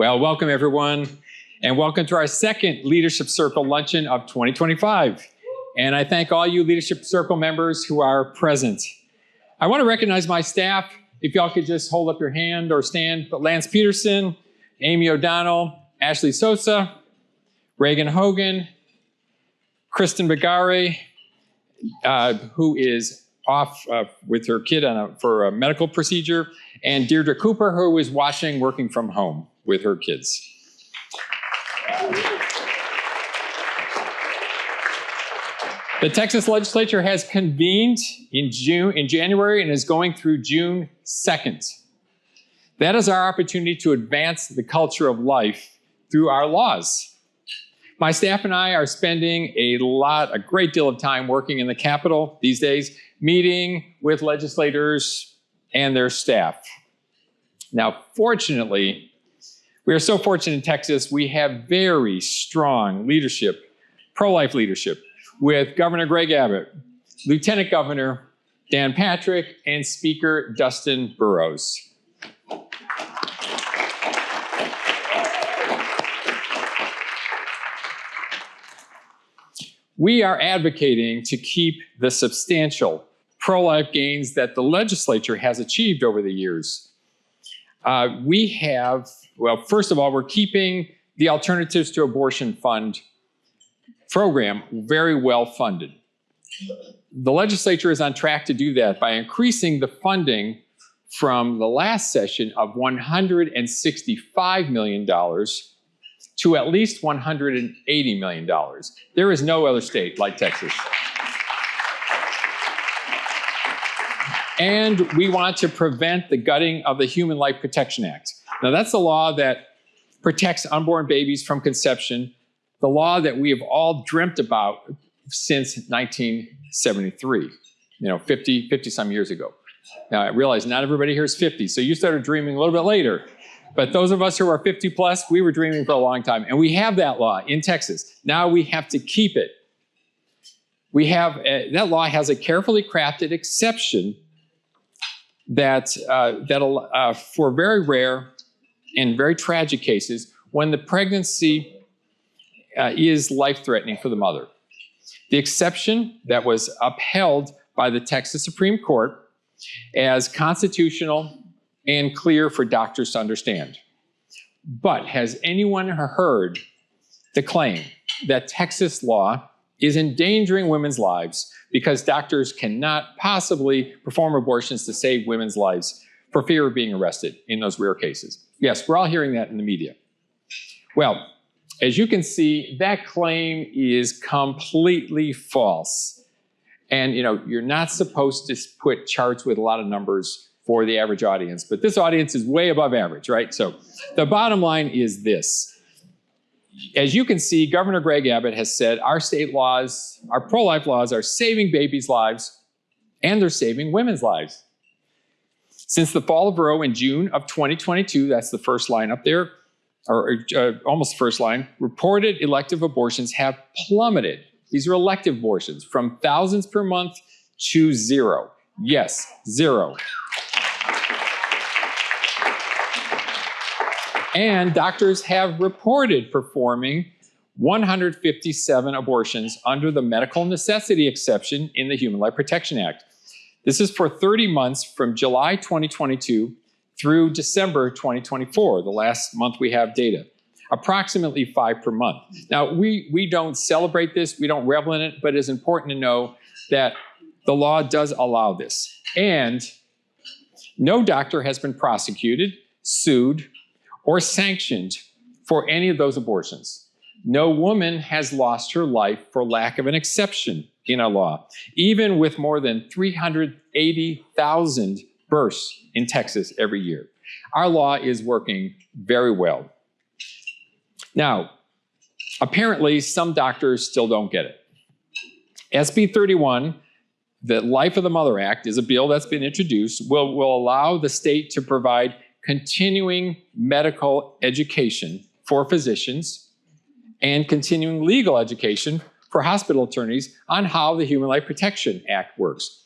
Well, welcome everyone, and welcome to our second Leadership Circle Luncheon of 2025. And I thank all you Leadership Circle members who are present. I want to recognize my staff. If y'all could just hold up your hand or stand. But Lance Peterson, Amy O'Donnell, Ashley Sosa, Reagan Hogan, Kristen Bagare, who is off with her kid for a medical procedure, and Deirdre Cooper, who is working from home with her kids. The Texas legislature has convened in January, and is going through June 2nd. That is our opportunity to advance the culture of life through our laws. My staff and I are spending a great deal of time working in the Capitol these days, meeting with legislators and their staff. Now, fortunately, we are so fortunate in Texas, we have very strong leadership, pro-life leadership, with Governor Greg Abbott, Lieutenant Governor Dan Patrick, and Speaker Dustin Burrows. We are advocating to keep the substantial pro-life gains that the legislature has achieved over the years. First of all, we're keeping the Alternatives to Abortion Fund program very well funded. The legislature is on track to do that by increasing the funding from the last session of $165 million to at least $180 million. There is no other state like Texas. And we want to prevent the gutting of the Human Life Protection Act. Now, that's the law that protects unborn babies from conception, the law that we have all dreamt about since 1973, 50 some years ago. Now, I realize not everybody here is 50, so you started dreaming a little bit later. But those of us who are 50 plus, we were dreaming for a long time. And we have that law in Texas. Now we have to keep it. That law has a carefully crafted exception that for very rare and very tragic cases, when the pregnancy is life-threatening for the mother. The exception that was upheld by the Texas Supreme Court as constitutional and clear for doctors to understand. But has anyone heard the claim that Texas law is endangering women's lives because doctors cannot possibly perform abortions to save women's lives for fear of being arrested in those rare cases? Yes, we're all hearing that in the media. Well, as you can see, that claim is completely false. And you're not supposed to put charts with a lot of numbers for the average audience, but this audience is way above average, right? So the bottom line is this. As you can see, Governor Greg Abbott has said our state laws, our pro-life laws, are saving babies' lives, and they're saving women's lives. Since the fall of Roe in June of 2022, that's the first line up there, or almost the first line, reported elective abortions have plummeted. These are elective abortions from thousands per month to zero. Yes, zero. And doctors have reported performing 157 abortions under the medical necessity exception in the Human Life Protection Act. This is for 30 months from July 2022 through December 2024, the last month we have data. Approximately 5 per month. Now, we don't celebrate this, we don't revel in it, but it's important to know that the law does allow this. And no doctor has been prosecuted, sued, or sanctioned for any of those abortions. No woman has lost her life for lack of an exception in our law, even with more than 380,000 births in Texas every year. Our law is working very well. Now, apparently some doctors still don't get it. SB 31, the Life of the Mother Act, is a bill that's been introduced, will allow the state to provide continuing medical education for physicians and continuing legal education for hospital attorneys on how the Human Life Protection Act works.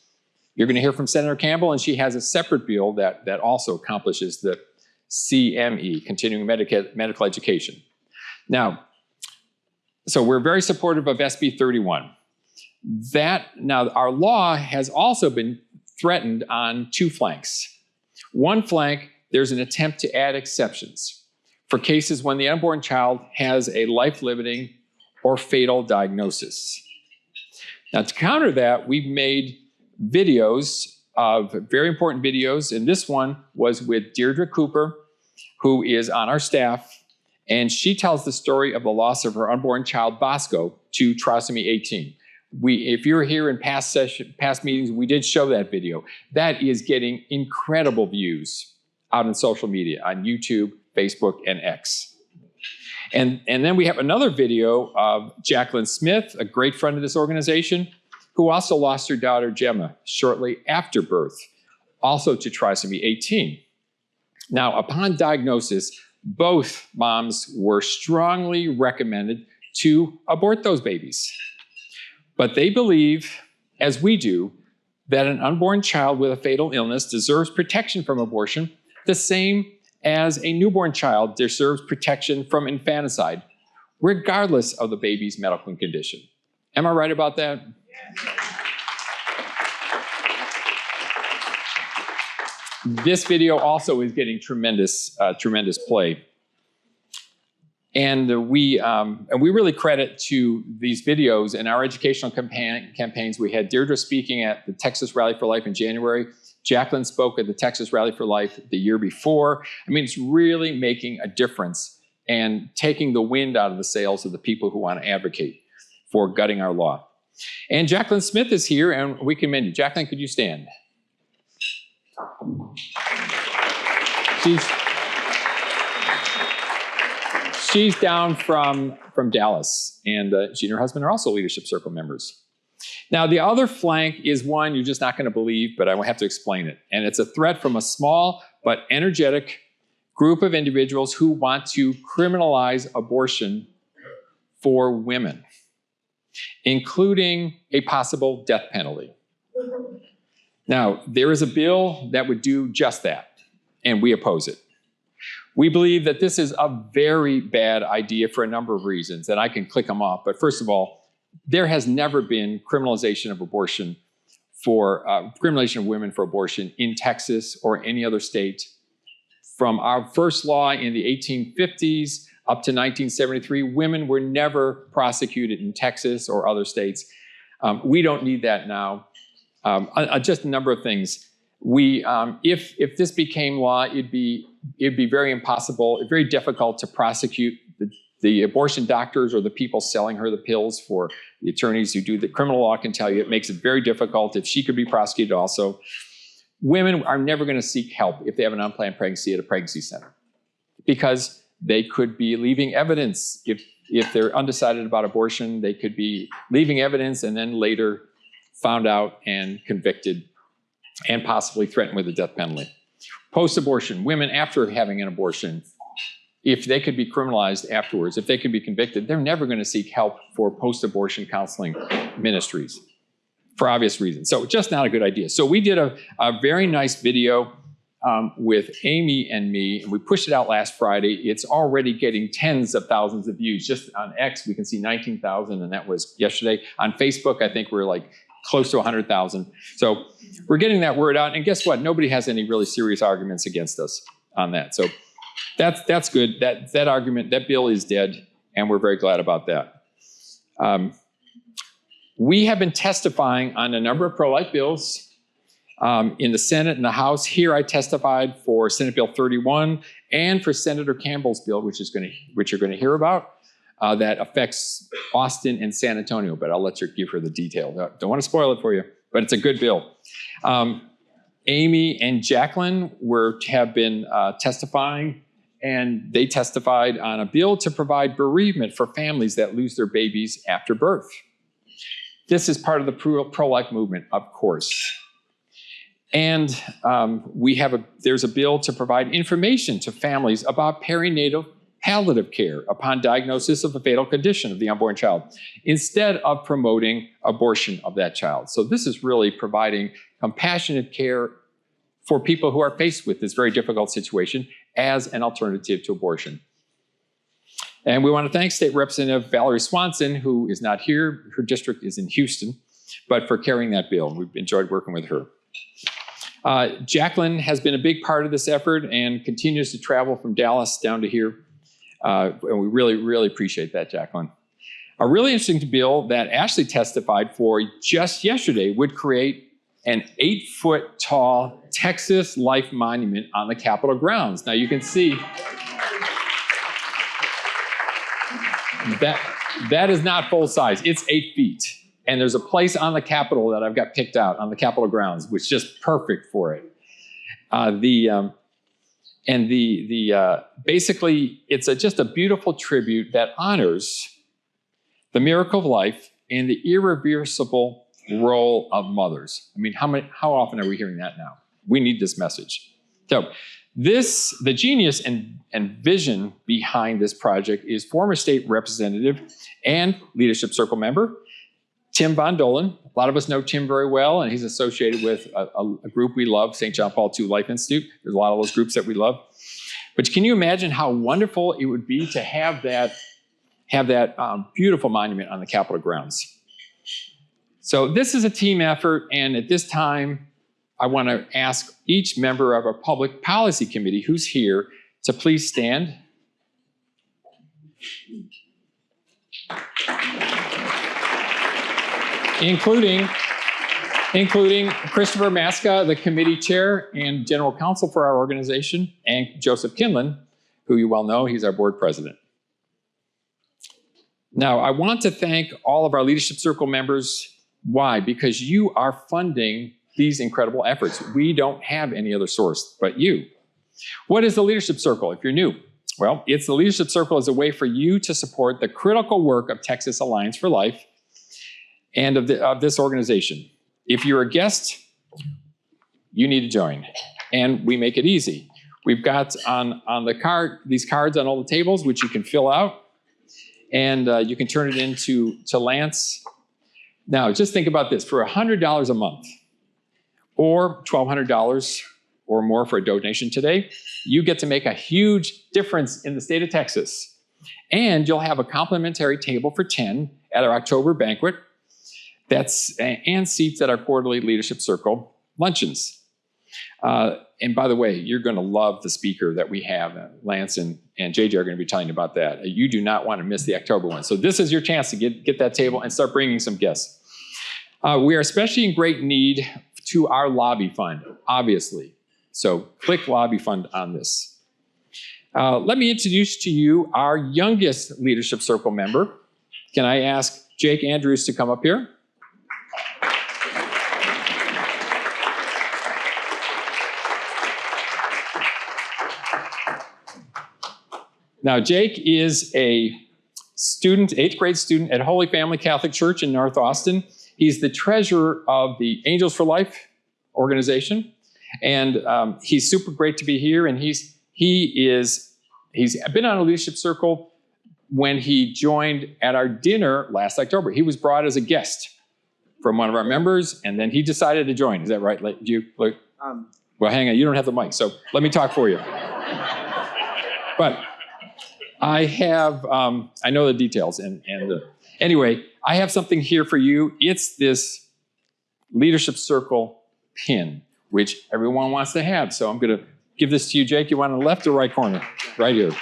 You're going to hear from Senator Campbell, and she has a separate bill that also accomplishes CME, continuing medical education. Now, so we're very supportive of SB 31. Now, our law has also been threatened on two flanks. One flank, there's an attempt to add exceptions for cases when the unborn child has a life-limiting or fatal diagnosis. Now, to counter that, we've made videos very important videos, and this one was with Deirdre Cooper, who is on our staff, and she tells the story of the loss of her unborn child, Bosco, to trisomy 18. If you're here in past meetings, we did show that video. That is getting incredible views out in social media, on YouTube, Facebook, and X. And then we have another video of Jacqueline Smith, a great friend of this organization, who also lost her daughter, Gemma, shortly after birth, also to trisomy 18. Now, upon diagnosis, both moms were strongly recommended to abort those babies. But they believe, as we do, that an unborn child with a fatal illness deserves protection from abortion, the same as a newborn child deserves protection from infanticide, regardless of the baby's medical condition. Am I right about that? This video also is getting tremendous play. And we really credit to these videos and our educational campaigns. We had Deirdre speaking at the Texas Rally for Life in January. Jacqueline spoke at the Texas Rally for Life the year before. I mean, it's really making a difference and taking the wind out of the sails of the people who want to advocate for gutting our law. And Jacqueline Smith is here, and we commend you. Jacqueline, could you stand? She's down from Dallas, and she and her husband are also Leadership Circle members. Now, the other flank is one you're just not going to believe, but I will have to explain it. And it's a threat from a small but energetic group of individuals who want to criminalize abortion for women, including a possible death penalty. Now, there is a bill that would do just that, and we oppose it. We believe that this is a very bad idea for a number of reasons, and I can click them off. But first of all, there has never been criminalization of abortion criminalization of women for abortion in Texas or any other state. From our first law in the 1850s up to 1973, women were never prosecuted in Texas or other states. We don't need that now. Just a number of things. If this became law, it'd be very difficult to prosecute the abortion doctors or the people selling her the pills. For the attorneys who do the criminal law can tell you it makes it very difficult. If she could be prosecuted also. Women are never going to seek help if they have an unplanned pregnancy at a pregnancy center, because they could be leaving evidence. If they're undecided about abortion, they could be leaving evidence and then later found out and convicted and possibly threatened with a death penalty. Post-abortion, women after having an abortion, if they could be criminalized afterwards, if they could be convicted, they're never going to seek help for post-abortion counseling ministries for obvious reasons. So just not a good idea. So we did a very nice video with Amy and me, and we pushed it out last Friday. It's already getting tens of thousands of views. Just on X, we can see 19,000, and that was yesterday. On Facebook, I think we're like close to 100,000. So we're getting that word out, and guess what? Nobody has any really serious arguments against us on that. So that's good. That argument, that bill is dead, and we're very glad about that. We have been testifying on a number of pro-life bills in the Senate and the House. Here I testified for Senate Bill 31 and for Senator Campbell's bill, which you're going to hear about, that affects Austin and San Antonio, but I'll let you give her the detail. Don't want to spoil it for you, but it's a good bill. Amy and Jacqueline have been testifying, and they testified on a bill to provide bereavement for families that lose their babies after birth. This is part of the pro-life movement, of course. And there's a bill to provide information to families about perinatal palliative care upon diagnosis of a fatal condition of the unborn child, instead of promoting abortion of that child. So this is really providing compassionate care for people who are faced with this very difficult situation, as an alternative to abortion. And we want to thank State Representative Valerie Swanson, who is not here. Her district is in Houston, but for carrying that bill. We've enjoyed working with her. Jacqueline has been a big part of this effort and continues to travel from Dallas down to here. And we really, really appreciate that, Jacqueline. A really interesting bill that Ashley testified for just yesterday would create an 8-foot tall Texas Life Monument on the Capitol grounds. Now you can see that is not full size. It's 8 feet. And there's a place on the Capitol that I've got picked out on the Capitol grounds, which is just perfect for it. Basically, it's just a beautiful tribute that honors the miracle of life and the irreversible role of mothers. I mean, how often are we hearing that now? We need this message. So the genius and vision behind this project is former state representative and leadership circle member, Tim Von Dolan. A lot of us know Tim very well, and he's associated with a group we love, St. John Paul II Life Institute. There's a lot of those groups that we love. But can you imagine how wonderful it would be to have that beautiful monument on the Capitol grounds? So this is a team effort, and at this time, I want to ask each member of our Public Policy Committee who's here to please stand. Including Christopher Maska, the committee chair and general counsel for our organization, and Joseph Kinlan, who you well know, he's our board president. Now, I want to thank all of our Leadership Circle members. Why? Because you are funding these incredible efforts. We don't have any other source but you. What is the Leadership Circle if you're new? Well, it's the Leadership Circle as a way for you to support the critical work of Texas Alliance for Life and of this organization. If you're a guest, you need to join, and we make it easy. We've got on the card these cards on all the tables, which you can fill out, and you can turn it into Lance. Now, just think about this: for $100 a month, or $1,200 or more for a donation today, you get to make a huge difference in the state of Texas, and you'll have a complimentary table for 10 at our October banquet. And seats at our quarterly Leadership Circle luncheons. And by the way, you're going to love the speaker that we have. Lance and JJ are going to be telling you about that. You do not want to miss the October one. So this is your chance to get that table and start bringing some guests. We are especially in great need to our lobby fund, obviously. So click lobby fund on this. Let me introduce to you our youngest Leadership Circle member. Can I ask Jake Andrews to come up here? Now, Jake is a student, 8th grade student at Holy Family Catholic Church in North Austin. He's the treasurer of the Angels for Life organization. And he's super great to be here. And he's been on a Leadership Circle when he joined at our dinner last October. He was brought as a guest from one of our members, and then he decided to join. Is that right? Well, hang on, you don't have the mic, so let me talk for you. But I know the details, anyway, I have something here for you. It's this Leadership Circle pin, which everyone wants to have. So I'm going to give this to you, Jake. You want on the left or right corner? Right here.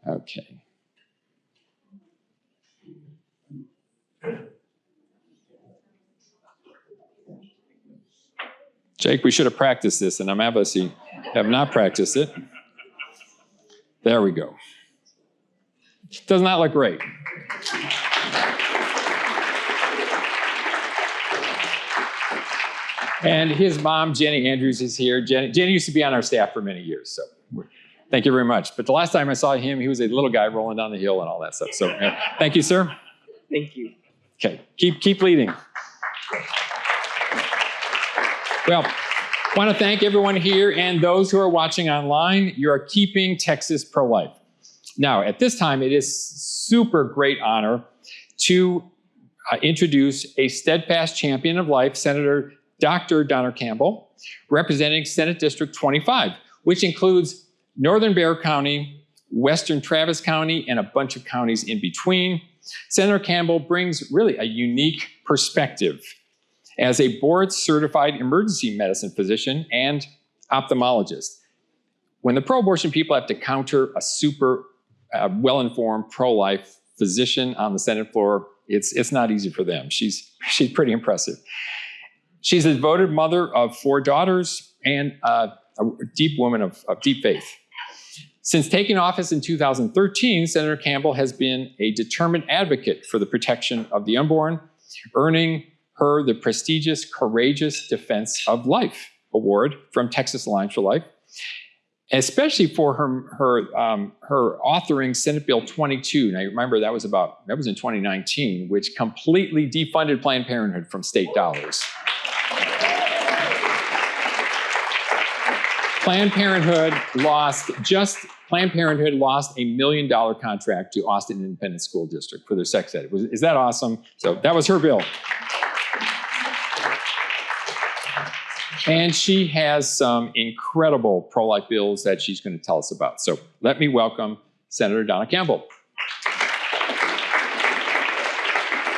Okay. Jake, we should have practiced this, and I'm obviously have not practiced it. There we go. Does not look great. And his mom, Jenny Andrews, is here. Jenny used to be on our staff for many years, so thank you very much. But the last time I saw him, he was a little guy rolling down the hill and all that stuff. So thank you, sir. Thank you. Okay, keep leading. Well, I want to thank everyone here and those who are watching online. You are keeping Texas pro-life. Now, at this time, it is super great honor to introduce a steadfast champion of life, Senator Dr. Donna Campbell, representing Senate District 25, which includes Northern Bexar County, Western Travis County, and a bunch of counties in between. Senator Campbell brings really a unique perspective as a board-certified emergency medicine physician and ophthalmologist. When the pro-abortion people have to counter a super well-informed pro-life physician on the Senate floor, it's not easy for them. She's pretty impressive. She's a devoted mother of 4 daughters and a deep woman of deep faith. Since taking office in 2013, Senator Campbell has been a determined advocate for the protection of the unborn, earning her the prestigious Courageous Defense of Life Award from Texas Alliance for Life, especially for her authoring Senate Bill 22. Now, you remember that was in 2019, which completely defunded Planned Parenthood from state dollars. Planned Parenthood lost a $1 million contract to Austin Independent School District for their sex ed. Is that awesome? So that was her bill. And she has some incredible pro-life bills that she's going to tell us about. So let me welcome Senator Donna Campbell.